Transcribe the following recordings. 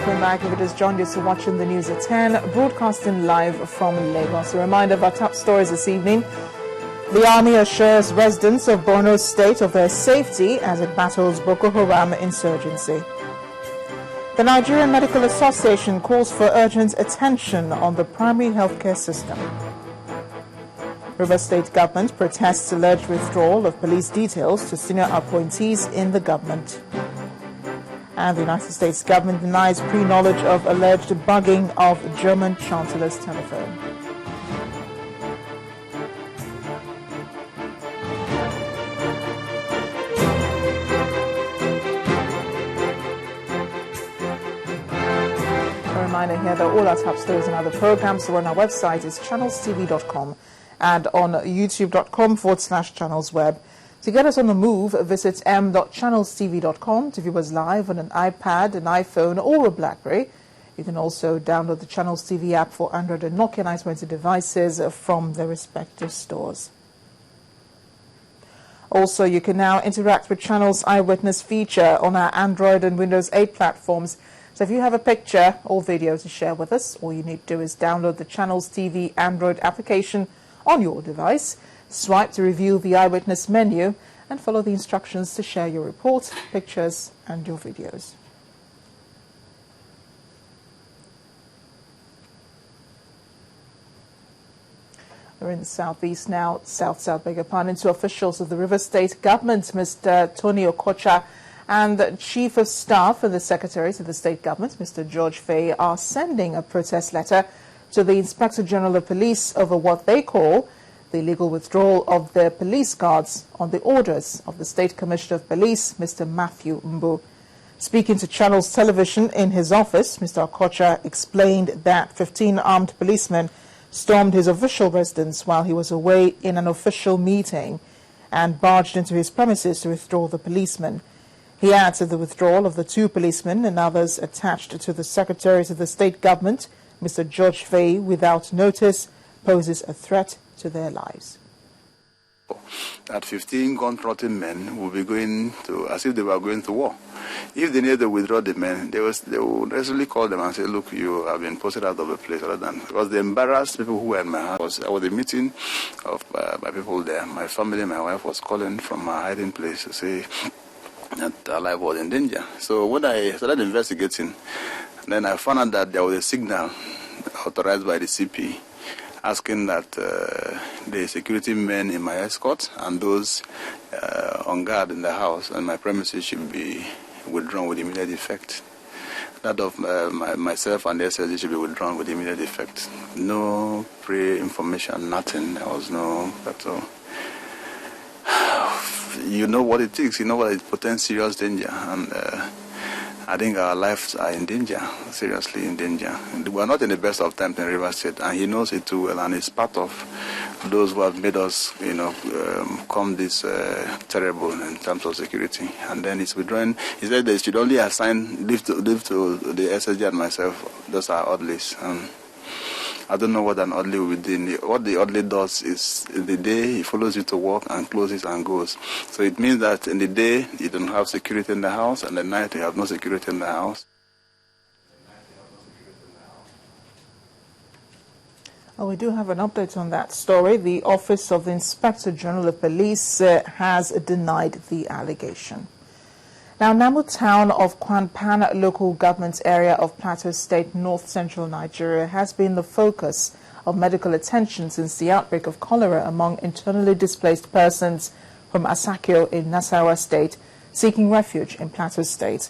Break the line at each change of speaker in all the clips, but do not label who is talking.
welcome back. If it has joined us, watching the news at 10, broadcasting live from Lagos. A reminder of our top stories this evening. The army assures residents of Borno State of their safety as it battles Boko Haram insurgency. The Nigerian Medical Association calls for urgent attention on the primary healthcare system. Rivers State government protests alleged withdrawal of police details to senior appointees in the government. And the United States government denies pre-knowledge of alleged bugging of German Chancellor's telephone. A reminder here that all our top stories and other programs are on our website is channelstv.com and on youtube.com/channelsweb. To get us on the move, visit m.channelstv.com to view us live on an iPad, an iPhone or a BlackBerry. You can also download the Channels TV app for Android and Nokia 920 devices from their respective stores. Also, you can now interact with Channels Eyewitness feature on our Android and Windows 8 platforms. So if you have a picture or video to share with us, all you need to do is download the Channels TV Android application on your device. Swipe to review the Eyewitness menu and follow the instructions to share your reports, pictures and your videos. We're in the southeast now, south, beg your pardon. Two officials of the Rivers State government, Mr. Tony Okocha and the Chief of Staff and the Secretaries of the State government, Mr. George Faye, are sending a protest letter to the Inspector General of Police over what they call the illegal withdrawal of their police guards on the orders of the State Commissioner of Police, Mr. Matthew Mbu. Speaking to Channels Television in his office, Mr. Okocha explained that 15 armed policemen stormed his official residence while he was away in an official meeting and barged into his premises to withdraw the policemen. He adds that the withdrawal of the two policemen and others attached to the Secretaries of the State Government, Mr. George Faye, without notice, poses a threat to their lives.
That 15 gun-trotting men will be going to, as if they were going to war. If they need to withdraw the men, they will necessarily call them and say, look, you have been posted out of the place, rather than, because they embarrassed people who were in my house. I was a meeting of my people there. My family, my wife was calling from my hiding place to say that our life was in danger. So when I started investigating, then I found out that there was a signal authorized by the CP asking that the security men in my escort and those on guard in the house and my premises should be withdrawn with immediate effect. That of myself and the SSD should be withdrawn with immediate effect. No pre-information, nothing. There was no Plateau. You know what it takes. You know what it portends serious danger. And I think our lives are in danger, seriously in danger. We are not in the best of times in Rivers State, and he knows it too well, and it's part of those who have made us, come this terrible in terms of security. And then it's withdrawing. He said they should only assign leave to the SSG and myself. Those are oddlies. I don't know what an oddly will be doing. What the oddly does is in the day he follows you to work and closes and goes. So it means that in the day you don't have security in the house, and at night you have no security in the house.
Well, we do have an update on that story. The Office of the Inspector General of Police has denied the allegation. Now, Namu town of Kwanpan local government area of Plateau State, north-central Nigeria, has been the focus of medical attention since the outbreak of cholera among internally displaced persons from Asakio in Nasarawa State seeking refuge in Plateau State.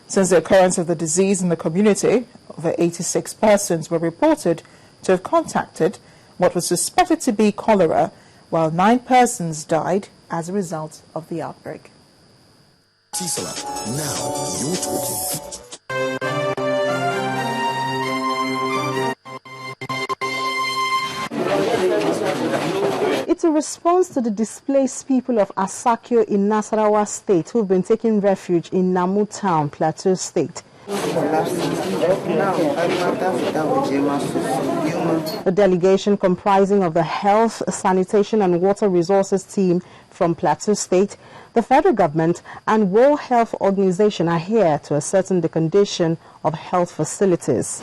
Since the occurrence of the disease in the community, over 86 persons were reported to have contacted what was suspected to be cholera, while 9 persons died as a result of the outbreak.
Tisala, now you're talking.
It's a response to the displaced people of Asakio in Nasarawa State who've been taking refuge in Namu town, Plateau State. The delegation, comprising of the Health, Sanitation and Water Resources team from Plateau State, the federal government and World Health Organization, are here to ascertain the condition of health facilities.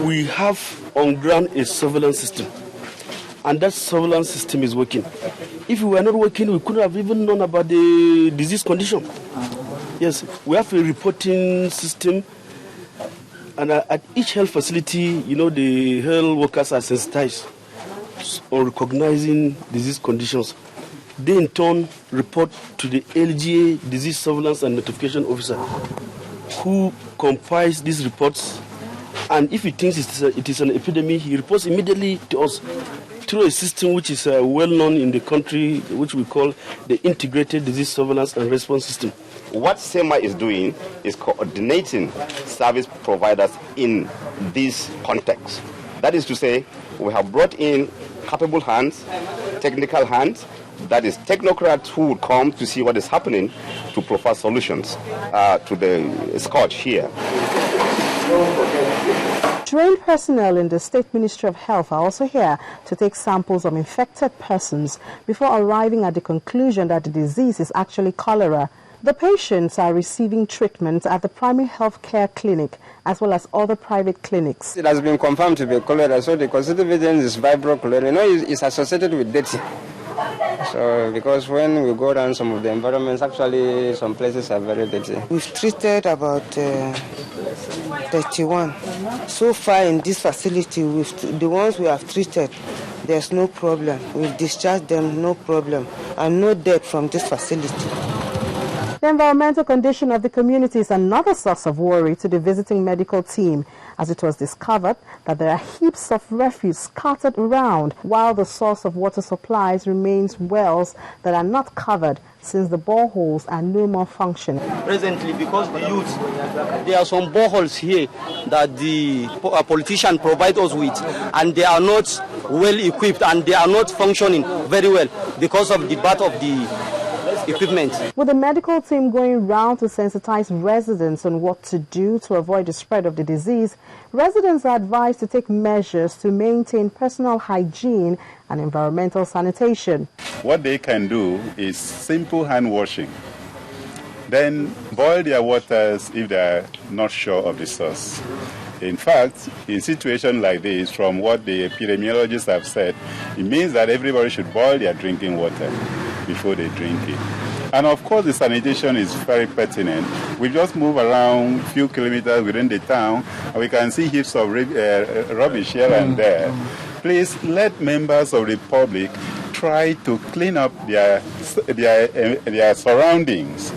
We have on ground a surveillance system, and that surveillance system is working. If we were not working, we couldn't have even known about the disease condition. Yes, we have a reporting system, and at each health facility, the health workers are sensitized on recognizing disease conditions. They in turn report to the LGA, Disease Surveillance and Notification Officer, who compiles these reports, and if he thinks it is an epidemic, he reports immediately to us through a system which is well known in the country, which we call the Integrated Disease Surveillance and Response System.
What SEMA is doing is coordinating service providers in this context. That is to say, we have brought in capable hands, technical hands, that is technocrats who will come to see what is happening to provide solutions to the scourge here.
Trained personnel in the State Ministry of Health are also here to take samples of infected persons before arriving at the conclusion that the disease is actually cholera. The patients are receiving treatment at the primary health care clinic as well as other private clinics.
It has been confirmed to be cholera, so the constitutive evidence is vibro cholera. It's associated with dirty. So, because when we go around some of the environments, actually some places are very dirty.
We've treated about 31. So far in this facility, with the ones we have treated, there's no problem. We've discharged them, no problem, and no death from this facility.
The environmental condition of the community is another source of worry to the visiting medical team, as it was discovered that there are heaps of refuse scattered around, while the source of water supplies remains wells that are not covered since the boreholes are no more functioning.
Presently, because the youth, there are some boreholes here that the politician provide us with, and they are not well equipped and they are not functioning very well because of the bad of the equipment.
With the medical team going round to sensitize residents on what to do to avoid the spread of the disease, residents are advised to take measures to maintain personal hygiene and environmental sanitation.
What they can do is simple hand washing. Then boil their waters if they are not sure of the source. In fact, in situations like this, from what the epidemiologists have said, it means that everybody should boil their drinking water before they drink it. And of course, the sanitation is very pertinent. We just move around a few kilometers within the town, and we can see heaps of rubbish here and there. Please let members of the public try to clean up their surroundings.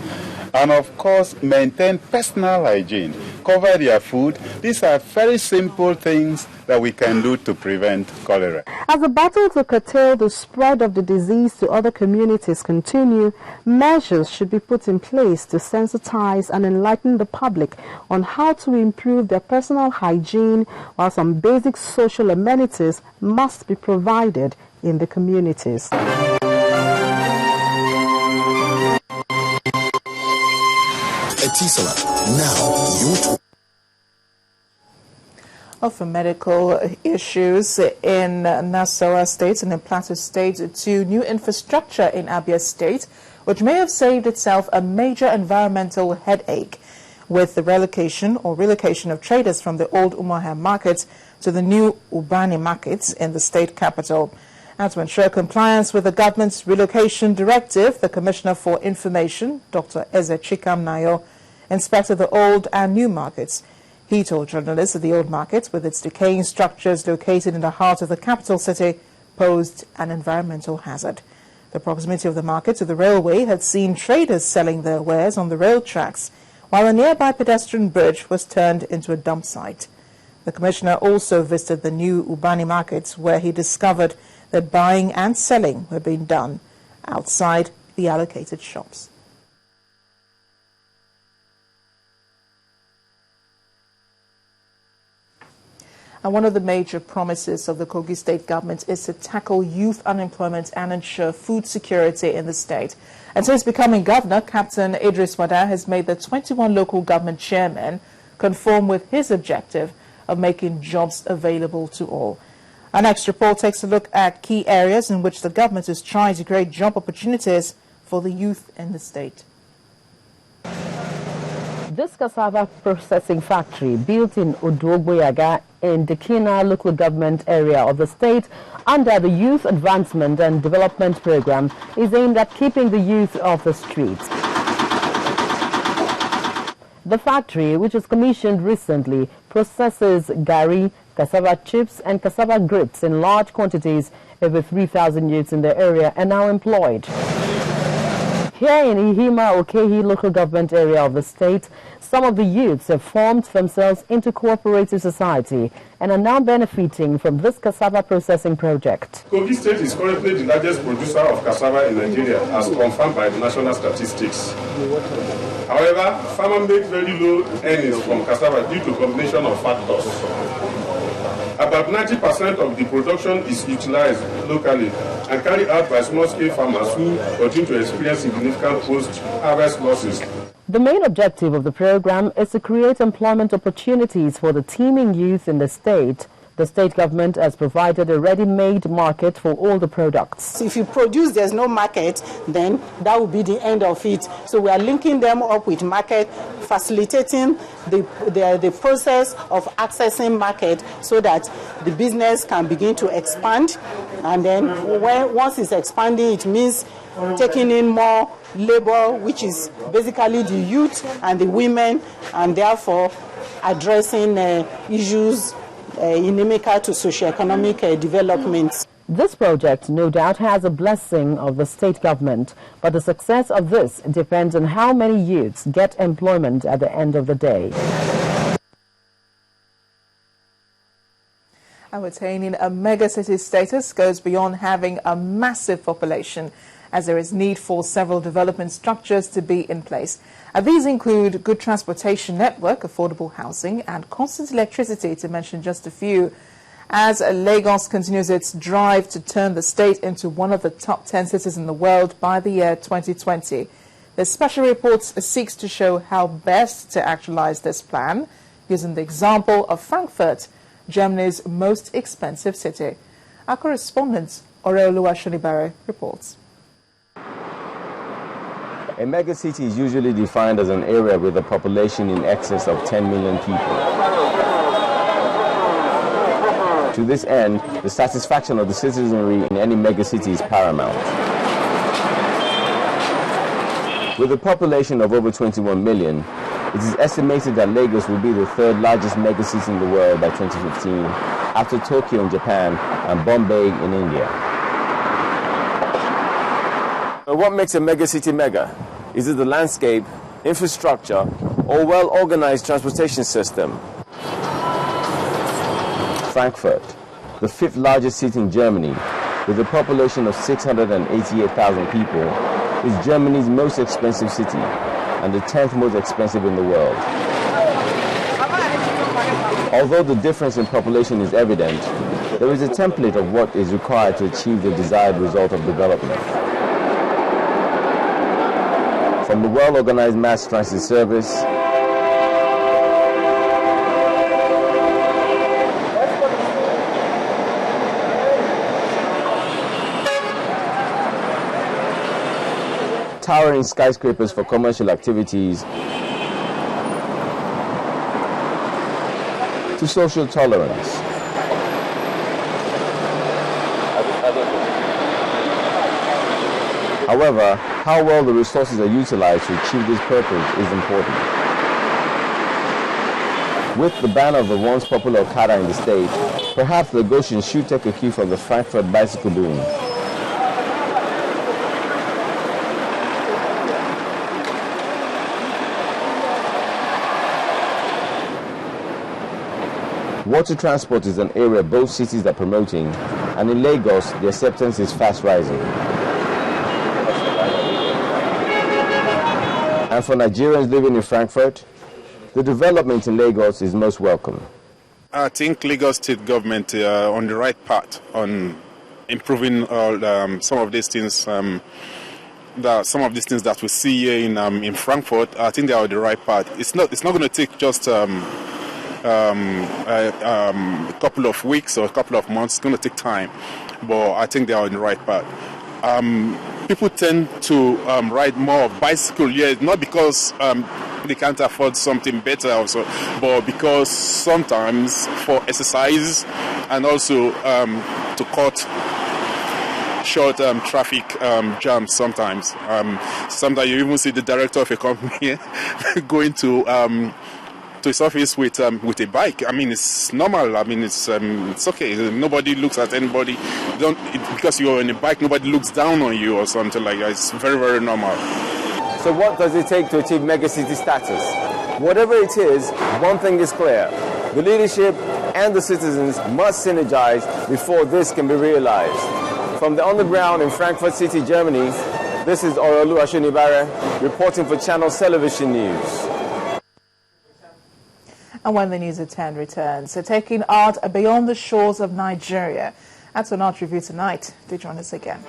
And of course, maintain personal hygiene. Cover their food. These are very simple things that we can do to prevent cholera.
As the battle to curtail the spread of the disease to other communities continue, measures should be put in place to sensitize and enlighten the public on how to improve their personal hygiene, while some basic social amenities must be provided in the communities.
Now, you
For medical issues in Nasarawa State and in Plateau State to new infrastructure in Abia State, which may have saved itself a major environmental headache with the relocation of traders from the old Umuahia market to the new Ubani markets in the state capital. And to ensure compliance with the government's relocation directive, the Commissioner for Information, Dr. Eze Chikam Nayo, inspected the old and new markets. He told journalists that the old market, with its decaying structures located in the heart of the capital city, posed an environmental hazard. The proximity of the market to the railway had seen traders selling their wares on the rail tracks, while a nearby pedestrian bridge was turned into a dump site. The Commissioner also visited the new Ubani markets, where he discovered that buying and selling were being done outside the allocated shops. And one of the major promises of the Kogi state government is to tackle youth unemployment and ensure food security in the state. And since becoming governor, Captain Idris Wada has made the 21 local government chairmen conform with his objective of making jobs available to all. Our next report takes a look at key areas in which the government is trying to create job opportunities for the youth in the state.
This cassava processing factory, built in Odogboyaga in the Kina local government area of the state under the Youth Advancement and Development Program, is aimed at keeping the youth off the streets. The factory, which was commissioned recently, processes gari, cassava chips and cassava grits in large quantities. Over 3,000 youths in the area are now employed. Here in Ihima Okehi local government area of the state, some of the youths have formed themselves into cooperative society and are now benefiting from this cassava processing project.
Kogi State is currently the largest producer of cassava in Nigeria, as confirmed by the national statistics. However, farmers make very low earnings from cassava due to a combination of factors. About 90% of the production is utilized locally and carried out by small-scale farmers who continue to experience significant post-harvest losses.
The main objective of the program is to create employment opportunities for the teeming youth in the state. The state government has provided a ready-made market for all the products.
If you produce, there's no market, then that will be the end of it. So we are linking them up with market, facilitating the process of accessing market so that the business can begin to expand. And then once it's expanding, it means taking in more labor, which is basically the youth and the women, and therefore addressing issues inimical to socio-economic development.
This project no doubt has a blessing of the state government, but the success of this depends on how many youths get employment at the end of the day.
And attaining a megacity status goes beyond having a massive population, as there is need for several development structures to be in place. These include good transportation network, affordable housing and constant electricity, to mention just a few. As Lagos continues its drive to turn the state into one of the top 10 cities in the world by the year 2020. The special report seeks to show how best to actualize this plan, using the example of Frankfurt, Germany's most expensive city. Our correspondent, Oreoluwa Shonibare, reports.
A megacity is usually defined as an area with a population in excess of 10 million people. To this end, the satisfaction of the citizenry in any megacity is paramount. With a population of over 21 million, it is estimated that Lagos will be the third largest megacity in the world by 2015, after Tokyo in Japan and Bombay in India. What makes a megacity mega? Is it the landscape, infrastructure, or well-organized transportation system? Frankfurt, the fifth largest city in Germany, with a population of 688,000 people, is Germany's most expensive city and the 10th most expensive in the world. Although the difference in population is evident, there is a template of what is required to achieve the desired result of development. From the well-organized mass transit service, towering skyscrapers for commercial activities, to social tolerance. However, how well the resources are utilized to achieve this purpose is important. With the ban of the once popular Okada in the state, perhaps Lagosians should take a cue from the Frankfurt bicycle boom. Water transport is an area both cities are promoting, and in Lagos, the acceptance is fast rising. And for Nigerians living in Frankfurt, the development in Lagos is most welcome.
I think Lagos State government on the right path on improving some of these things. Some of these things that we see here in Frankfurt, I think they are on the right path. It's not going to take just a couple of weeks or a couple of months. It's going to take time, but I think they are on the right path. People tend to ride more bicycle, not because they can't afford something better also, but because sometimes for exercise and also to cut short traffic jams sometimes. Sometimes you even see the director of a company going to his office with a bike. I mean, it's normal. I mean, it's okay. Nobody looks at anybody. Because you're on a bike, nobody looks down on you or something like that. It's very, very normal.
So what does it take to achieve megacity status? Whatever it is, one thing is clear. The leadership and the citizens must synergize before this can be realized. From the underground in Frankfurt City, Germany, this is Orolu Ashonibare reporting for Channel Television News.
And when the news at 10 returns, so taking art beyond the shores of Nigeria. That's an art review tonight. Do join us again.